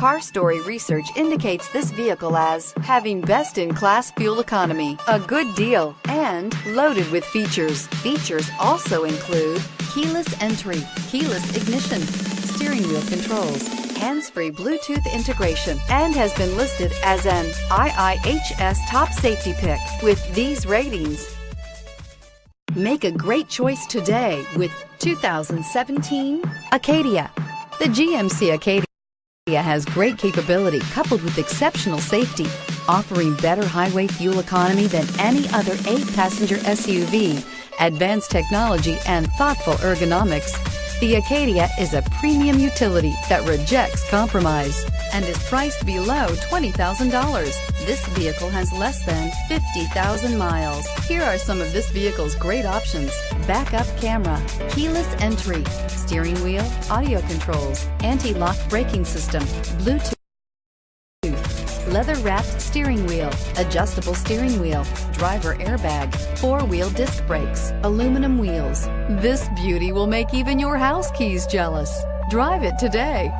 Car Story research indicates this vehicle as having best-in-class fuel economy, a good deal, and loaded with features. Features also include keyless entry, keyless ignition, steering wheel controls, hands-free Bluetooth integration, and has been listed as an IIHS Top Safety Pick. With these ratings, make a great choice today with 2017 Acadia. The GMC Acadia has great capability coupled with exceptional safety, offering better highway fuel economy than any other 8-passenger SUV, advanced technology, and thoughtful ergonomics. The Acadia is a premium utility that rejects compromise and is priced below $20,000. This vehicle has less than 50,000 miles. Here are some of this vehicle's great options: backup camera, keyless entry, steering wheel audio controls, anti-lock braking system, Bluetooth, leather-wrapped steering wheel, adjustable steering wheel, driver airbag, 4-wheel disc brakes, aluminum wheels. This beauty will make even your house keys jealous. Drive it today.